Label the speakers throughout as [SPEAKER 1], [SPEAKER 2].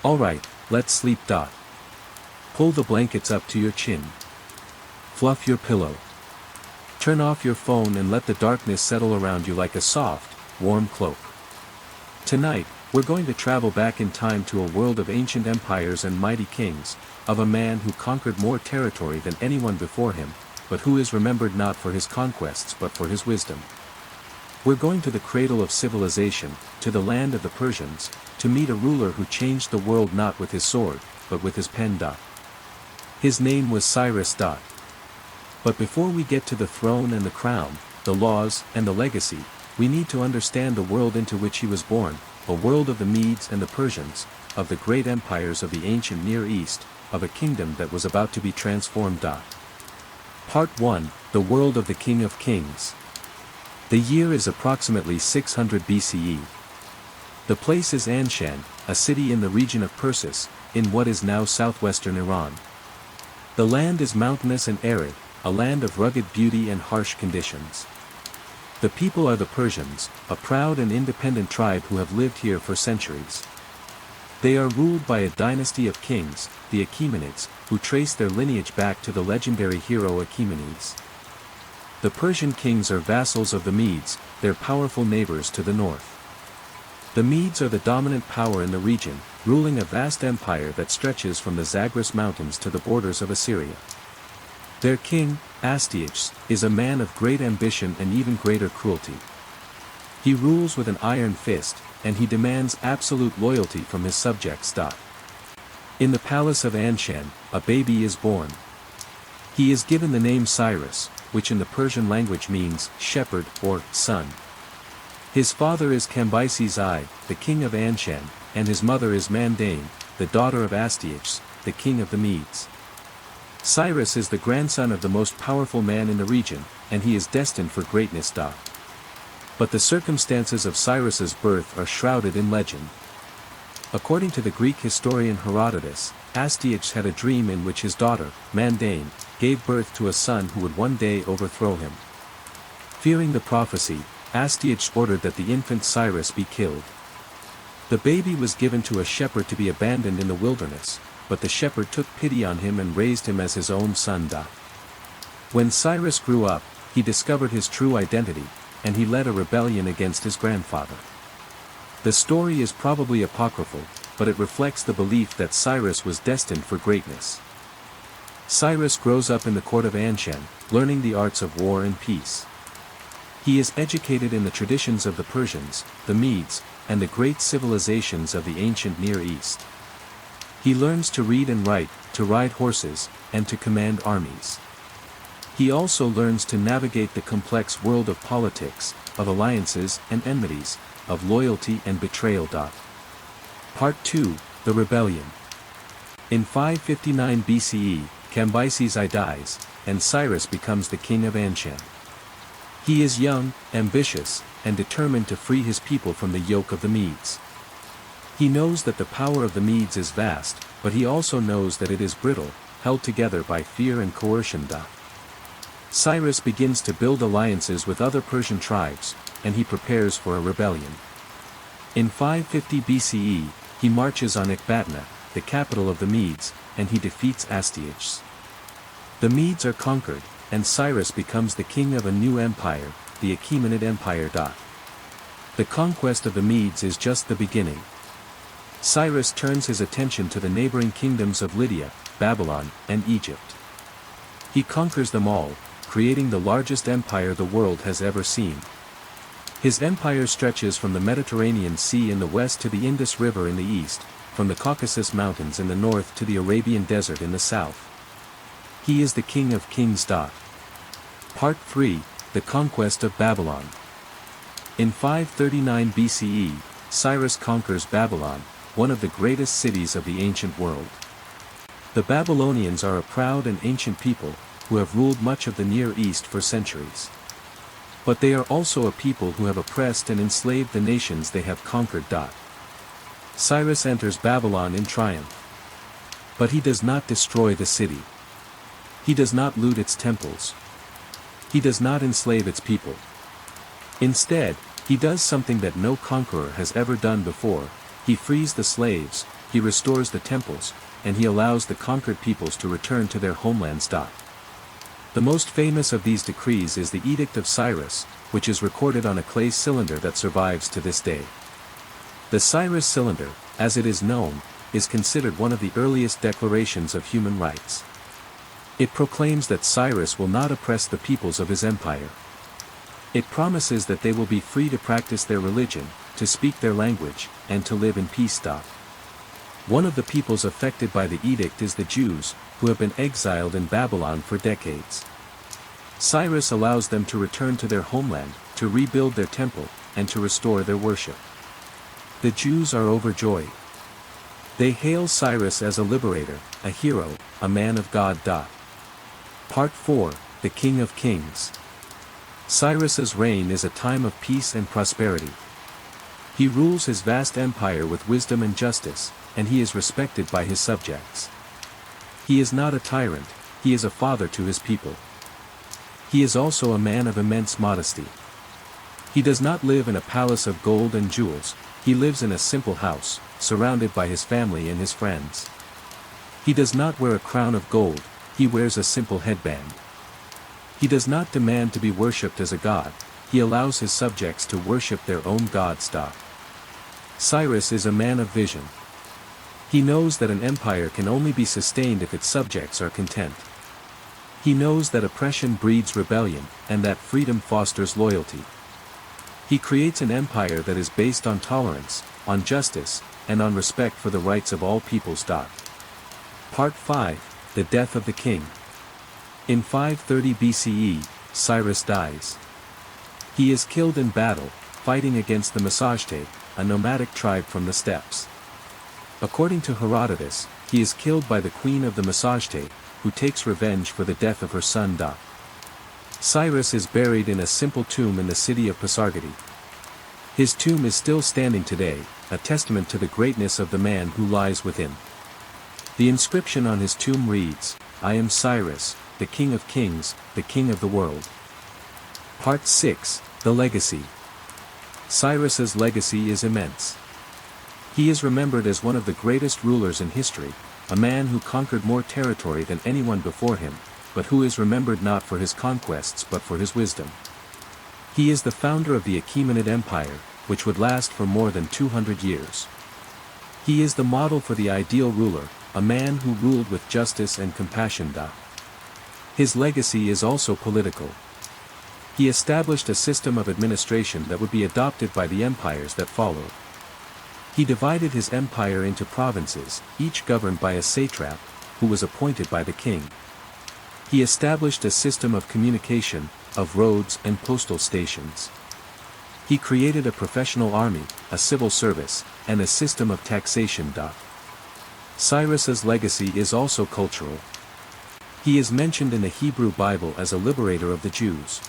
[SPEAKER 1] Alright, let's sleep. Pull the blankets up to your chin. Fluff your pillow. Turn off your phone and let the darkness settle around you like a soft, warm cloak. Tonight, we're going to travel back in time to a world of ancient empires and mighty kings, of a man who conquered more territory than anyone before him, but who is remembered not for his conquests but for his wisdom. We're going to the cradle of civilization, to the land of the Persians, to meet a ruler who changed the world not with his sword, but with his pen. His name was Cyrus. But before we get to the throne and the crown, the laws and the legacy, we need to understand the world into which he was born, a world of the Medes and the Persians, of the great empires of the ancient Near East, of a kingdom that was about to be transformed. Part 1, The World of the King of Kings. The year is approximately 600 BCE. The place is Anshan, a city in the region of Persis, in what is now southwestern Iran. The land is mountainous and arid, a land of rugged beauty and harsh conditions. The people are the Persians, a proud and independent tribe who have lived here for centuries. They are ruled by a dynasty of kings, the Achaemenids, who trace their lineage back to the legendary hero Achaemenes. The Persian kings are vassals of the Medes, their powerful neighbors to the north. The Medes are the dominant power in the region, ruling a vast empire that stretches from the Zagros Mountains to the borders of Assyria. Their king, Astyages, is a man of great ambition and even greater cruelty. He rules with an iron fist, and he demands absolute loyalty from his subjects. In the palace of Anshan, a baby is born. He is given the name Cyrus, which in the Persian language means shepherd or son. His father is Cambyses I, the king of Anshan, and his mother is Mandane, the daughter of Astyages, the king of the Medes. Cyrus is the grandson of the most powerful man in the region, and he is destined for greatness. But the circumstances of Cyrus's birth are shrouded in legend. According to the Greek historian Herodotus, Astyages had a dream in which his daughter, Mandane, gave birth to a son who would one day overthrow him. Fearing the prophecy, Astyages ordered that the infant Cyrus be killed. The baby was given to a shepherd to be abandoned in the wilderness, but the shepherd took pity on him and raised him as his own son. When Cyrus grew up, he discovered his true identity, and he led a rebellion against his grandfather. The story is probably apocryphal, but it reflects the belief that Cyrus was destined for greatness. Cyrus grows up in the court of Anshan, learning the arts of war and peace. He is educated in the traditions of the Persians, the Medes, and the great civilizations of the ancient Near East. He learns to read and write, to ride horses, and to command armies. He also learns to navigate the complex world of politics, of alliances and enmities, of loyalty and betrayal. Part 2, The Rebellion. In 559 BCE, Cambyses I dies, and Cyrus becomes the king of Anshan. He is young, ambitious, and determined to free his people from the yoke of the Medes. He knows that the power of the Medes is vast, but he also knows that it is brittle, held together by fear and coercion. Cyrus begins to build alliances with other Persian tribes, and he prepares for a rebellion. In 550 BCE, he marches on Ecbatana, the capital of the Medes, and he defeats Astyages. The Medes are conquered, and Cyrus becomes the king of a new empire, the Achaemenid Empire. The conquest of the Medes is just the beginning. Cyrus turns his attention to the neighboring kingdoms of Lydia, Babylon, and Egypt. He conquers them all, creating the largest empire the world has ever seen. His empire stretches from the Mediterranean Sea in the west to the Indus River in the east, from the Caucasus Mountains in the north to the Arabian Desert in the south. He is the King of Kings. Part 3, The Conquest of Babylon. In 539 BCE, Cyrus conquers Babylon, one of the greatest cities of the ancient world. The Babylonians are a proud and ancient people, who have ruled much of the Near East for centuries. But they are also a people who have oppressed and enslaved the nations they have conquered. Cyrus enters Babylon in triumph. But he does not destroy the city. He does not loot its temples. He does not enslave its people. Instead, he does something that no conqueror has ever done before. He frees the slaves, he restores the temples, and he allows the conquered peoples to return to their homelands. The most famous of these decrees is the Edict of Cyrus, which is recorded on a clay cylinder that survives to this day. The Cyrus Cylinder, as it is known, is considered one of the earliest declarations of human rights. It proclaims that Cyrus will not oppress the peoples of his empire. It promises that they will be free to practice their religion, to speak their language, and to live in peace. One of the peoples affected by the edict is the Jews, who have been exiled in Babylon for decades. Cyrus allows them to return to their homeland, to rebuild their temple, and to restore their worship. The Jews are overjoyed. They hail Cyrus as a liberator, a hero, a man of God. Part 4, The King of Kings. Cyrus's reign is a time of peace and prosperity. He rules his vast empire with wisdom and justice, and he is respected by his subjects. He is not a tyrant, he is a father to his people. He is also a man of immense modesty. He does not live in a palace of gold and jewels, he lives in a simple house, surrounded by his family and his friends. He does not wear a crown of gold, he wears a simple headband. He does not demand to be worshipped as a god, he allows his subjects to worship their own gods. Cyrus is a man of vision. He knows that an empire can only be sustained if its subjects are content. He knows that oppression breeds rebellion, and that freedom fosters loyalty. He creates an empire that is based on tolerance, on justice, and on respect for the rights of all peoples. Part 5, The Death of the King. In 530 BCE, Cyrus dies. He is killed in battle, fighting against the Pasargadae, a nomadic tribe from the steppes. According to Herodotus, he is killed by the queen of the Pasargadae, who takes revenge for the death of her son. Cyrus is buried in a simple tomb in the city of Pasargadae. His tomb is still standing today, a testament to the greatness of the man who lies within. The inscription on his tomb reads, "I am Cyrus, the King of Kings, the King of the world." Part 6, The Legacy. Cyrus's legacy is immense. He is remembered as one of the greatest rulers in history, a man who conquered more territory than anyone before him, but who is remembered not for his conquests but for his wisdom. He is the founder of the Achaemenid Empire, which would last for more than 200 years. He is the model for the ideal ruler, a man who ruled with justice and compassion. His legacy is also political. He established a system of administration that would be adopted by the empires that followed. He divided his empire into provinces, each governed by a satrap, who was appointed by the king. He established a system of communication, of roads and postal stations. He created a professional army, a civil service, and a system of taxation. Cyrus's legacy is also cultural. He is mentioned in the Hebrew Bible as a liberator of the Jews.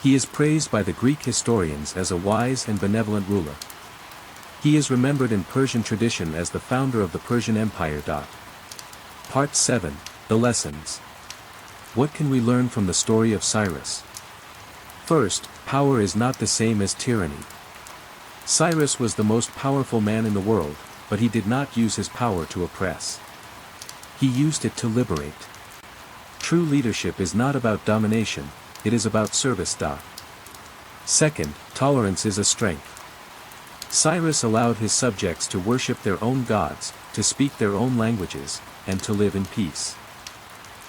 [SPEAKER 1] He is praised by the Greek historians as a wise and benevolent ruler. He is remembered in Persian tradition as the founder of the Persian Empire. Part 7, The Lessons. What can we learn from the story of Cyrus? First, power is not the same as tyranny. Cyrus was the most powerful man in the world, but he did not use his power to oppress. He used it to liberate. True leadership is not about domination, it is about service. Second, tolerance is a strength. Cyrus allowed his subjects to worship their own gods, to speak their own languages, and to live in peace.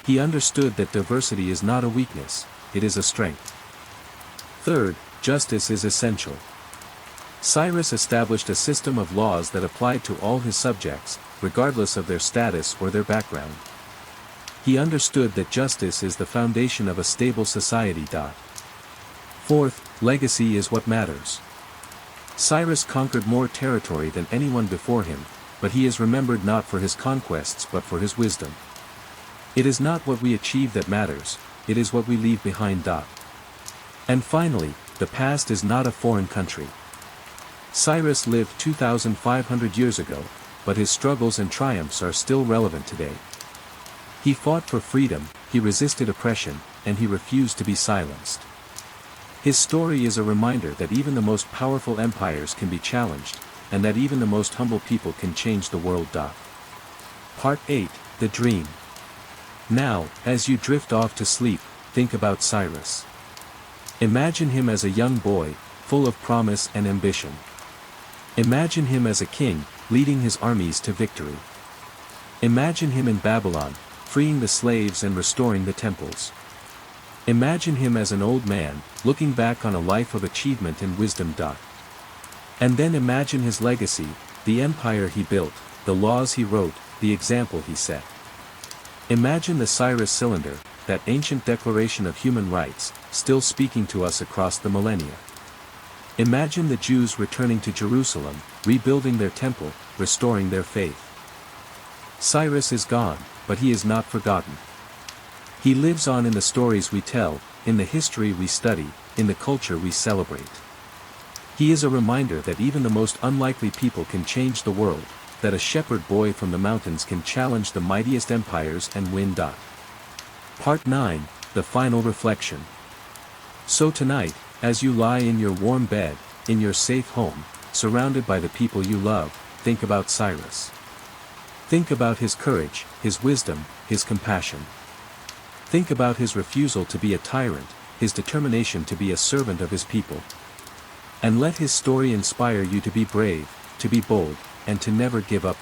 [SPEAKER 1] He understood that diversity is not a weakness, it is a strength. Third, justice is essential. Cyrus established a system of laws that applied to all his subjects, regardless of their status or their background. He understood that justice is the foundation of a stable society. Fourth, legacy is what matters. Cyrus conquered more territory than anyone before him, but he is remembered not for his conquests but for his wisdom. It is not what we achieve that matters, it is what we leave behind. And finally, the past is not a foreign country. Cyrus lived 2,500 years ago, but his struggles and triumphs are still relevant today. He fought for freedom, he resisted oppression, and he refused to be silenced. His story is a reminder that even the most powerful empires can be challenged, and that even the most humble people can change the world. Part 8, The Dream. Now, as you drift off to sleep, think about Cyrus. Imagine him as a young boy, full of promise and ambition. Imagine him as a king, leading his armies to victory. Imagine him in Babylon, freeing the slaves and restoring the temples. Imagine him as an old man, looking back on a life of achievement and wisdom. And then imagine his legacy, the empire he built, the laws he wrote, the example he set. Imagine the Cyrus Cylinder, that ancient declaration of human rights, still speaking to us across the millennia. Imagine the Jews returning to Jerusalem, rebuilding their temple, restoring their faith. Cyrus is gone, but he is not forgotten. He lives on in the stories we tell, in the history we study, in the culture we celebrate. He is a reminder that even the most unlikely people can change the world, that a shepherd boy from the mountains can challenge the mightiest empires and win. Part 9, The Final Reflection. So tonight, as you lie in your warm bed, in your safe home, surrounded by the people you love, think about Cyrus. Think about his courage, his wisdom, his compassion. Think about his refusal to be a tyrant, his determination to be a servant of his people. And let his story inspire you to be brave, to be bold, and to never give up.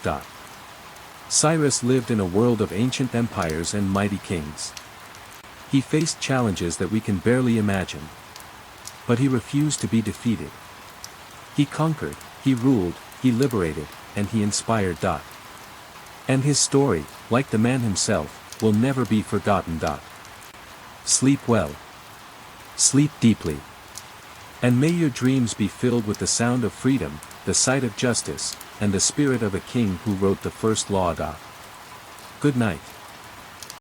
[SPEAKER 1] Cyrus lived in a world of ancient empires and mighty kings. He faced challenges that we can barely imagine. But he refused to be defeated. He conquered, he ruled, he liberated, and he inspired. And his story, like the man himself, will never be forgotten. Sleep well. Sleep deeply. And may your dreams be filled with the sound of freedom, the sight of justice, and the spirit of a king who wrote the first law. Good night.